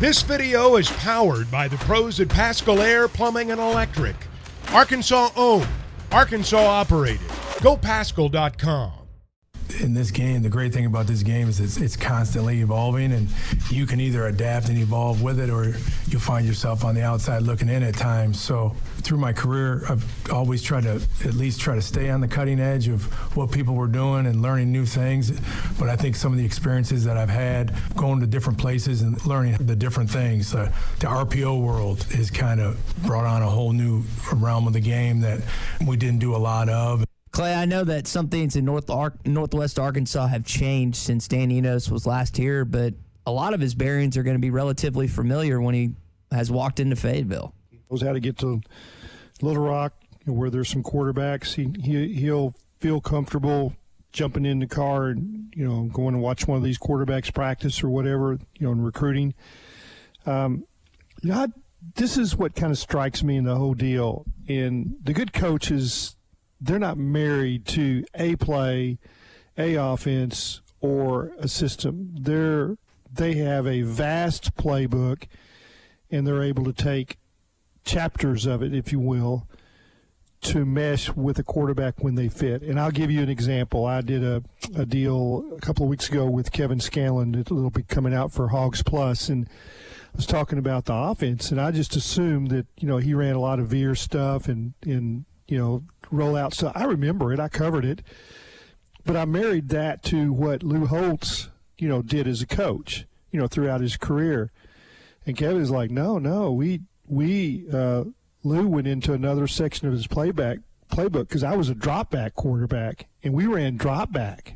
This video is powered by the pros at Pascal Air Plumbing and Electric. Arkansas owned, Arkansas operated. GoPascal.com. In this game, the great thing about this game is it's constantly evolving, and you can either adapt and evolve with it, or you find yourself on the outside looking in at times. So through my career, I've always tried to at least try to stay on the cutting edge of what people were doing and learning new things. But I think some of the experiences that I've had going to different places and learning the different things, the RPO world has kind of brought on a whole new realm of the game that we didn't do a lot of. Clay, I know that some things in Northwest Arkansas have changed since Dan Enos was last here, but a lot of his bearings are going to be relatively familiar when he has walked into Fayetteville. He knows how to get to Little Rock, where there's some quarterbacks. He'll feel comfortable jumping in the car and, going to watch one of these quarterbacks practice or whatever, in recruiting. This is what kind of strikes me in the whole deal. And the good coaches, they're not married to a play, a offense, or a system. They have a vast playbook, and they're able to take chapters of it, if you will, to mesh with a quarterback when they fit. And I'll give you an example. I did a deal a couple of weeks ago with Kevin Scanlon. It'll be coming out for Hogs Plus, and I was talking about the offense, and I just assumed that, he ran a lot of veer stuff and rollout. So I remember it. I covered it. But I married that to what Lou Holtz, did as a coach, throughout his career. And Kevin's like, no, Lou went into another section of his playbook because I was a drop back quarterback, and we ran drop back.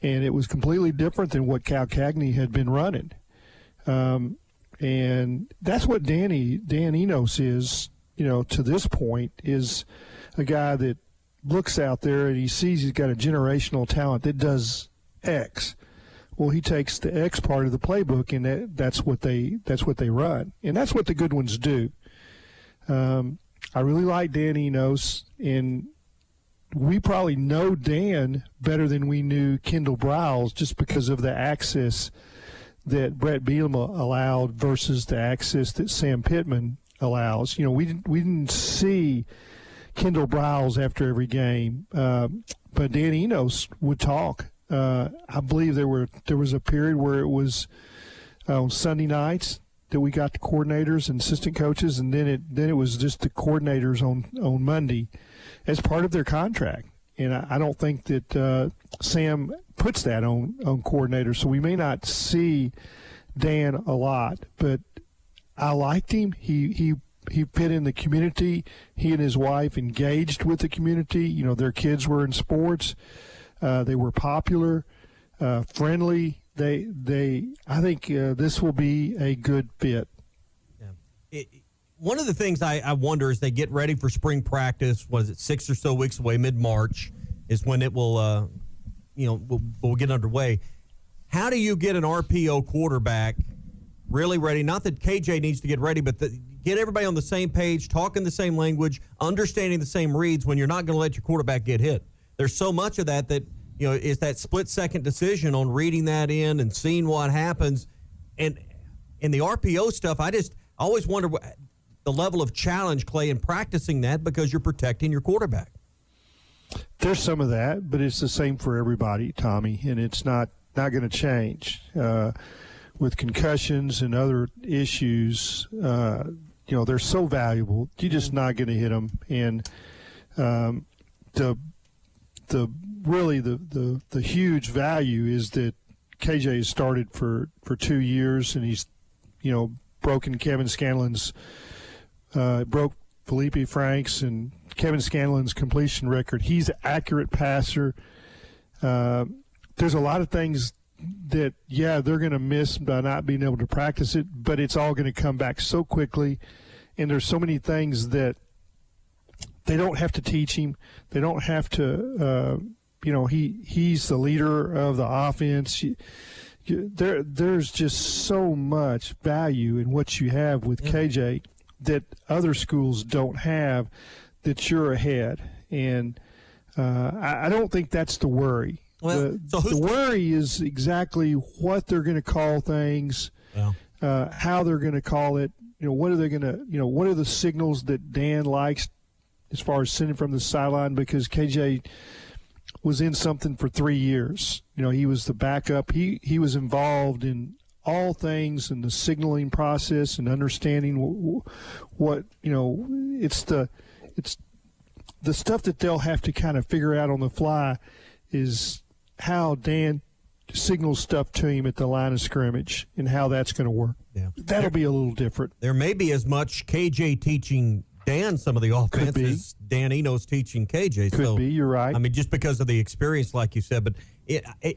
And it was completely different than what Cal Cagney had been running. And that's what Dan Enos is, to this point, is a guy that looks out there and he sees he's got a generational talent that does X. Well, he takes the X part of the playbook, and that's what they run, and that's what the good ones do. I really like Dan Enos, and we probably know Dan better than we knew Kendall Briles, just because of the access that Brett Bielema allowed versus the access that Sam Pittman allows. We didn't see Kendall Briles after every game, but Dan Enos would talk. I believe there was a period where it was on Sunday nights that we got the coordinators and assistant coaches, and then it was just the coordinators on Monday as part of their contract. And I don't think that Sam puts that on coordinators, so we may not see Dan a lot. But I liked him. He fit in the community. He and his wife engaged with the community. Their kids were in sports. They were popular, friendly. I think this will be a good fit. Yeah. One of the things I wonder as they get ready for spring practice, 6 or so weeks away, mid-March, is when it will, will get underway. How do you get an RPO quarterback really ready? Not that KJ needs to get ready, but get everybody on the same page, talking the same language, understanding the same reads when you're not going to let your quarterback get hit. There's so much of that is that split-second decision on reading that in and seeing what happens. And in the RPO stuff, I always wonder the level of challenge, Clay, in practicing that, because you're protecting your quarterback. There's some of that, but it's the same for everybody, Tommy, and it's not going to change. With concussions and other issues, they're so valuable. You're just not going to hit them. And the huge value is that KJ has started for 2 years, and he's broken Kevin Scanlon's broke Felipe Franks and Kevin Scanlon's completion record. He's an accurate passer. There's a lot of things that, they're going to miss by not being able to practice it, but it's all going to come back so quickly. And there's so many things that they don't have to teach him. They don't have to, he's the leader of the offense. There's just so much value in what you have with KJ that other schools don't have, that you're ahead. And I don't think that's the worry. Well, the worry is exactly what they're going to call things. Yeah. how they're going to call it. What are they going to? What are the signals that Dan likes as far as sending from the sideline? Because KJ was in something for 3 years. He was the backup. He was involved in all things in the signaling process and understanding what it's the stuff that they'll have to kind of figure out on the fly is how Dan signals stuff to him at the line of scrimmage and how that's going to work. Yeah. That'll be a little different. There may be as much KJ teaching Dan some of the offense as Dan Enos teaching KJ. Could be, you're right. I mean, just because of the experience, like you said, but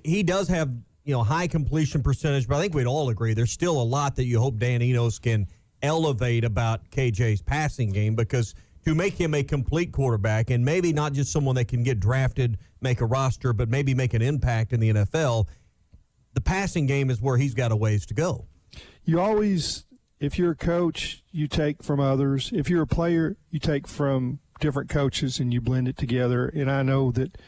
he does have high completion percentage, but I think we'd all agree there's still a lot that you hope Dan Enos can elevate about KJ's passing game, because to make him a complete quarterback and maybe not just someone that can get drafted, make a roster, but maybe make an impact in the NFL, the passing game is where he's got a ways to go. You always, if you're a coach, you take from others. If you're a player, you take from different coaches and you blend it together. And I know that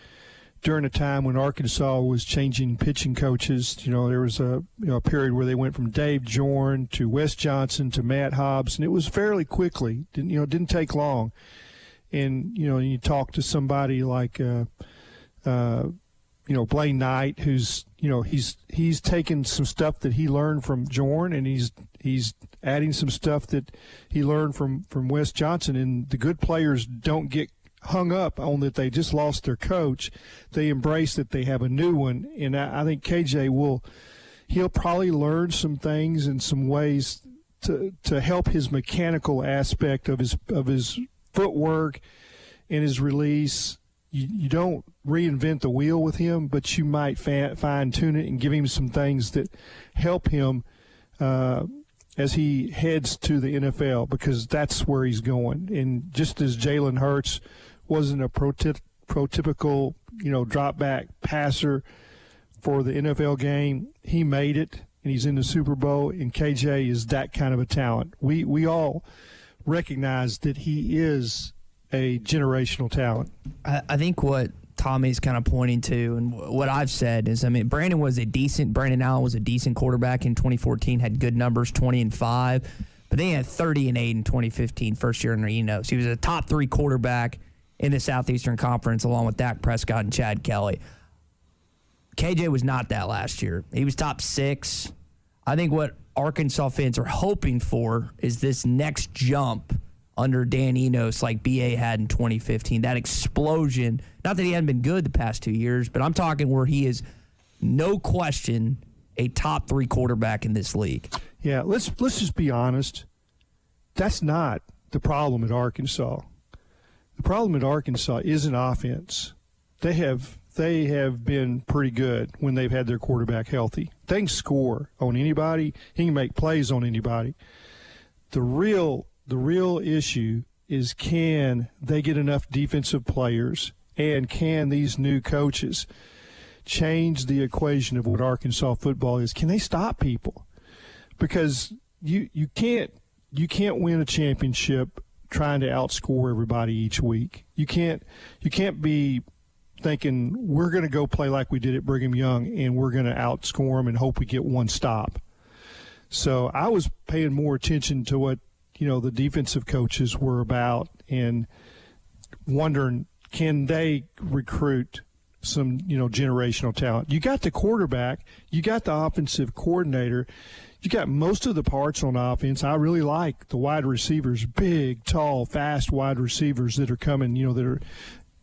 during a time when Arkansas was changing pitching coaches, there was a period where they went from Dave Jorn to Wes Johnson to Matt Hobbs, and it was fairly quickly. Didn't take long. And you talk to somebody like Blaine Knight, who's he's taken some stuff that he learned from Jorn, and he's adding some stuff that he learned from Wes Johnson. And the good players don't get hung up on that they just lost their coach. They embrace that they have a new one, and I think KJ he'll probably learn some things and some ways to help his mechanical aspect of his footwork and his release. You don't reinvent the wheel with him, but you might fine-tune it and give him some things that help him as he heads to the NFL, because that's where he's going. And just as Jalen Hurts wasn't a prototypical, drop-back passer for the NFL game, he made it, and he's in the Super Bowl, and KJ is that kind of a talent. We all recognize that he is a generational talent. I think what Tommy's kind of pointing to, and what I've said is, Brandon Allen was a decent quarterback in 2014, had good numbers, 20-5, but then he had 30-8 in 2015, first year under Enos. He was a top 3 quarterback in the Southeastern Conference, along with Dak Prescott and Chad Kelly. KJ was not that last year. He was top 6. I think what Arkansas fans are hoping for is this next jump under Dan Enos like BA had in 2015, that explosion. Not that he hadn't been good the past 2 years, but I'm talking where he is, no question, a top 3 quarterback in this league. Yeah, let's just be honest. That's not the problem at Arkansas. The problem at Arkansas isn't offense. They have been pretty good when they've had their quarterback healthy. They can score on anybody. He can make plays on anybody. The real issue is, can they get enough defensive players, and can these new coaches change the equation of what Arkansas football is? Can they stop people? Because you can't win a championship trying to outscore everybody each week. You can't be thinking we're going to go play like we did at Brigham Young and we're going to outscore them and hope we get one stop. So I was paying more attention to what the defensive coaches were about, and wondering, can they recruit some generational talent? You got the quarterback, you got the offensive coordinator, you got most of the parts on offense. I really like the wide receivers, big, tall, fast wide receivers that are coming, that are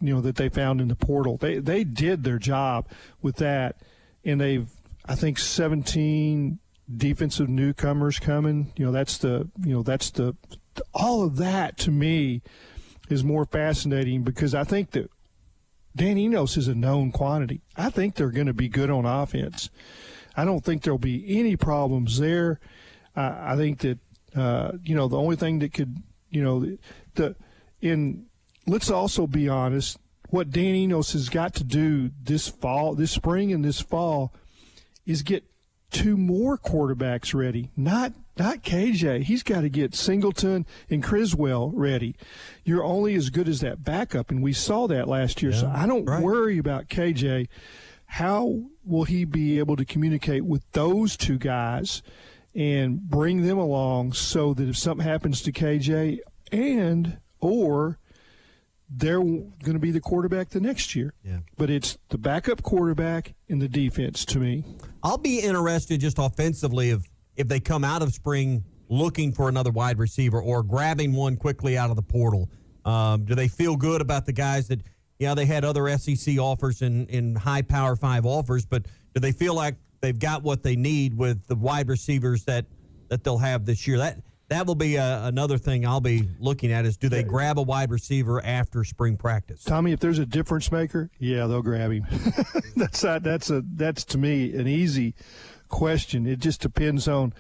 that they found in the portal. They did their job with that, and they've, I think, 17 defensive newcomers coming. That's the all of that to me is more fascinating, because I think that Dan Enos is a known quantity. I think they're going to be good on offense. I don't think there'll be any problems there. I think that the only thing that could let's also be honest, what Dan Enos has got to do this spring and this fall, is get 2 more quarterbacks ready, not KJ. He's got to get Singleton and Criswell ready. You're only as good as that backup, and we saw that last year. Yeah, so I don't worry about KJ. How will he be able to communicate with those 2 guys and bring them along so that if something happens to KJ or they're going to be the quarterback the next year. Yeah. But it's the backup quarterback and the defense to me. I'll be interested just offensively if they come out of spring looking for another wide receiver or grabbing one quickly out of the portal. Do they feel good about the guys that, they had other SEC offers and high Power 5 offers, but do they feel like they've got what they need with the wide receivers that they'll have this year? That will be another thing I'll be looking at is do they grab a wide receiver after spring practice? Tommy, if there's a difference maker, yeah, they'll grab him. That's to me an easy question. It just depends on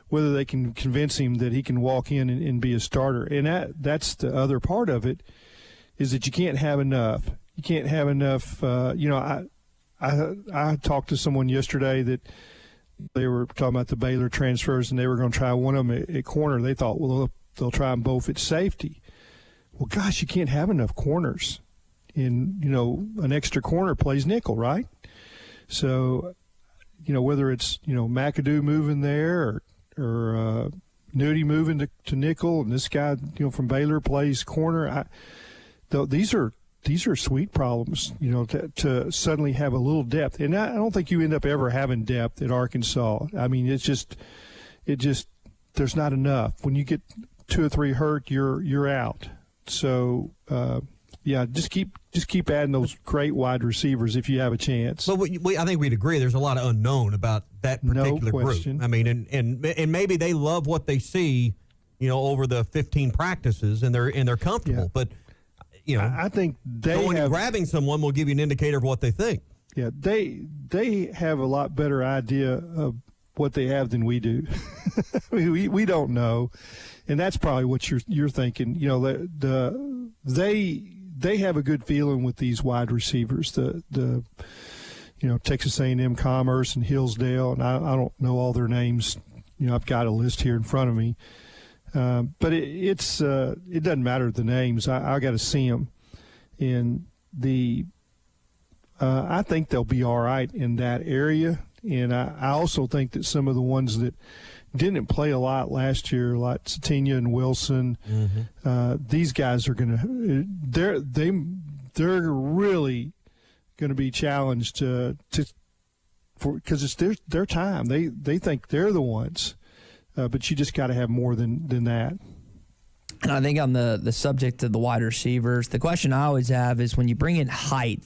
whether they can convince him that he can walk in and be a starter. And that's the other part of it is that you can't have enough. You can't have enough. I talked to someone yesterday that they were talking about the Baylor transfers, and they were going to try one of them at corner. They thought, well, they'll try them both at safety. Well, gosh, you can't have enough corners. And, an extra corner plays nickel, right? So, whether it's, McAdoo moving there or Nudie moving to nickel, and this guy, from Baylor plays corner, these are sweet problems, to suddenly have a little depth. And I don't think you end up ever having depth at Arkansas. I mean, there's not enough. When you get 2 or 3 hurt, you're out. So, just keep adding those great wide receivers if you have a chance. But I think we'd agree there's a lot of unknown about that particular group. I mean, and maybe they love what they see, over the 15 practices, and they're comfortable. Yeah. But I think going and grabbing someone will give you an indicator of what they think. Yeah, they have a lot better idea of what they have than we do. we don't know, and that's probably what you're thinking. They have a good feeling with these wide receivers. The Texas A&M Commerce and Hillsdale, and I don't know all their names. I've got a list here in front of me. But it doesn't matter the names. I got to see them, and I think they'll be all right in that area. And I also think that some of the ones that didn't play a lot last year, like Satina and Wilson, these guys are they're really going to be challenged because it's their time. They think they're the ones. But you just got to have more than that. And I think on the subject of the wide receivers, the question I always have is when you bring in height,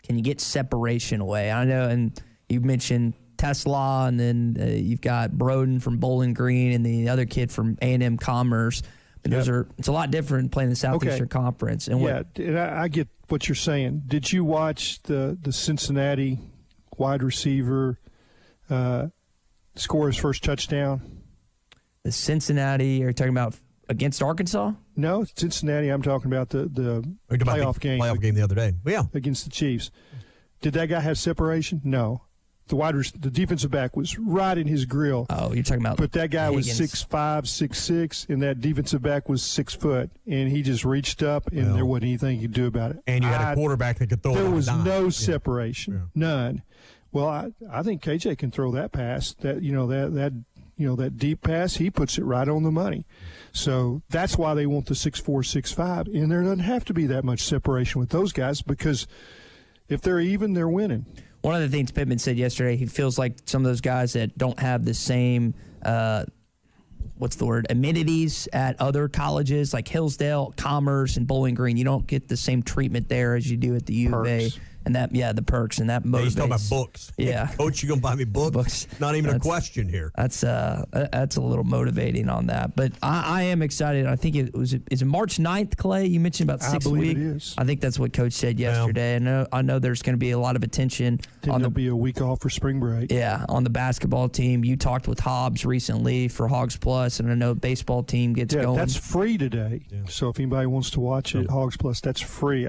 can you get separation away? I know, and you mentioned Tesla, and then you've got Broden from Bowling Green and the other kid from A&M Commerce. But it's a lot different playing the Southeastern Conference. And and I get what you're saying. Did you watch the Cincinnati wide receiver score his first touchdown? The Cincinnati, are you talking about against Arkansas? No, Cincinnati. I'm talking about the playoff game. Playoff game the other day. Yeah, against the Chiefs. Did that guy have separation? No. The defensive back was right in his grill. Oh, you're talking about. But that guy Higgins. was 6'5", 6'6", and that defensive back was 6 foot, and he just reached up, and there wasn't anything he could do about it. And you had a quarterback that could throw. There was no separation, none. Well, I think KJ can throw that pass. That deep pass, he puts it right on the money. So that's why they want the 6'4", 6'5", and there doesn't have to be that much separation with those guys because if they're even, they're winning. One of the things Pittman said yesterday, he feels like some of those guys that don't have the same, amenities at other colleges like Hillsdale, Commerce, and Bowling Green. You don't get the same treatment there as you do at the U of A. And the perks, and that motivates. He's talking about books. Yeah. Coach, you going to buy me books? Not even a question here. That's a little motivating on that. But I am excited. I think is it March 9th, Clay? You mentioned about 6 weeks. I believe it is. I think that's what Coach said yesterday. I know there's going to be a lot of attention. There'll be a week off for spring break. Yeah, on the basketball team. You talked with Hobbs recently for Hogs Plus, and I know the baseball team gets going. That's free today. Yeah. So if anybody wants to watch it, Hogs Plus, that's free.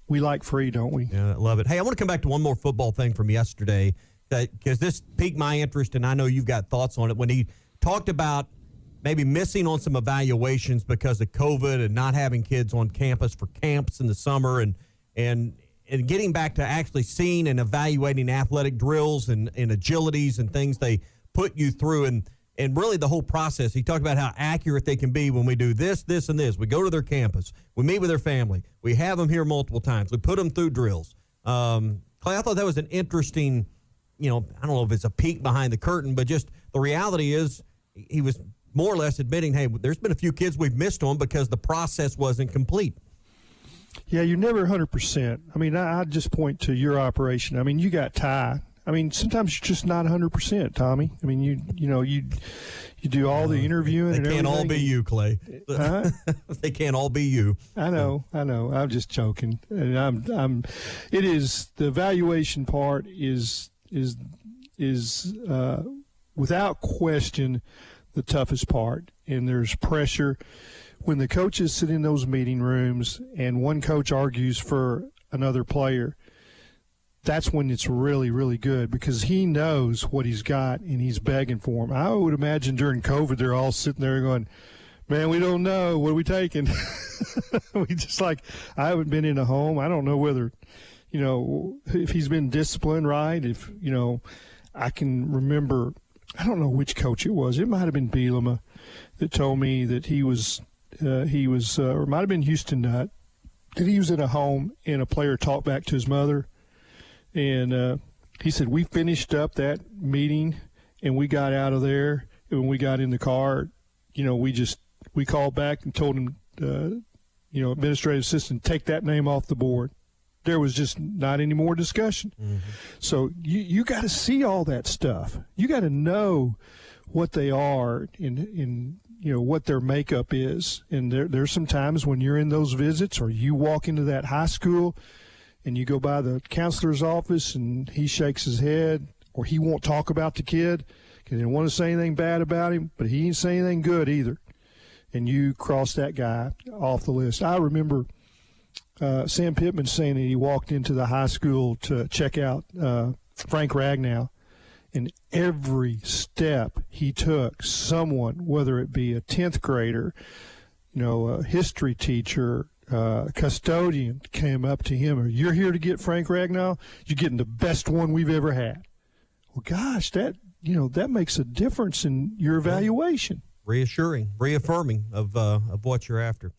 We like free, don't we? Yeah, I love it. Hey, I want to come back to one more football thing from yesterday because this piqued my interest, and I know you've got thoughts on it. When he talked about maybe missing on some evaluations because of COVID and not having kids on campus for camps in the summer and getting back to actually seeing and evaluating athletic drills and agilities and things they put you through. And and really the whole process. He talked about how accurate they can be when we do this, this, and this. We go to their campus. We meet with their family. We have them here multiple times. We put them through drills. Clay, I thought that was an interesting, I don't know if it's a peek behind the curtain, but just the reality is he was more or less admitting, hey, there's been a few kids we've missed on because the process wasn't complete. Yeah, you're never 100%. I mean, I just point to your operation. I mean, you got Ty. I mean, sometimes you're just not 100%, Tommy. I mean, you do all the interviewing and everything. They can't all be you, Clay. Huh? They can't all be you. I know. I'm just joking. And it is the evaluation part is without question the toughest part. And there's pressure when the coaches sit in those meeting rooms and one coach argues for another player. That's when it's really, really good because he knows what he's got and he's begging for him. I would imagine during COVID they're all sitting there going, man, we don't know. What are we taking? We just I haven't been in a home. I don't know whether, if he's been disciplined right. If, I can remember, I don't know which coach it was. It might have been Bielema that told me that he was, or it might have been Houston Nutt, that he was in a home and a player talked back to his mother. And he said, we finished up that meeting and we got out of there. And when we got in the car, we called back and told him, administrative assistant, take that name off the board. There was just not any more discussion. Mm-hmm. So you got to see all that stuff. You got to know what they are and what their makeup is. And there's some times when you're in those visits or you walk into that high school and you go by the counselor's office and he shakes his head or he won't talk about the kid because he didn't want to say anything bad about him, but he didn't say anything good either. And you cross that guy off the list. I remember Sam Pittman saying that he walked into the high school to check out Frank Ragnow, and every step he took, someone, whether it be a 10th grader, a history teacher, custodian, came up to him, you're here to get Frank Ragnow? You're getting the best one we've ever had. Well, gosh, that makes a difference in your evaluation. Reassuring, reaffirming of what you're after.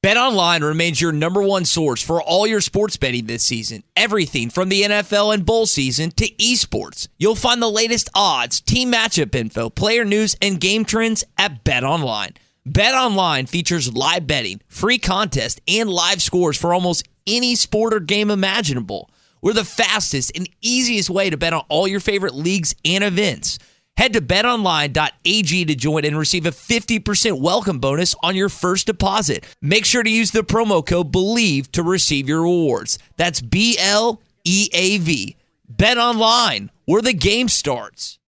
BetOnline remains your number one source for all your sports betting this season. Everything from the NFL and bowl season to esports. You'll find the latest odds, team matchup info, player news, and game trends at BetOnline. BetOnline features live betting, free contests, and live scores for almost any sport or game imaginable. We're the fastest and easiest way to bet on all your favorite leagues and events. Head to betonline.ag to join and receive a 50% welcome bonus on your first deposit. Make sure to use the promo code BELIEVE to receive your rewards. That's BLEAV. BetOnline, where the game starts.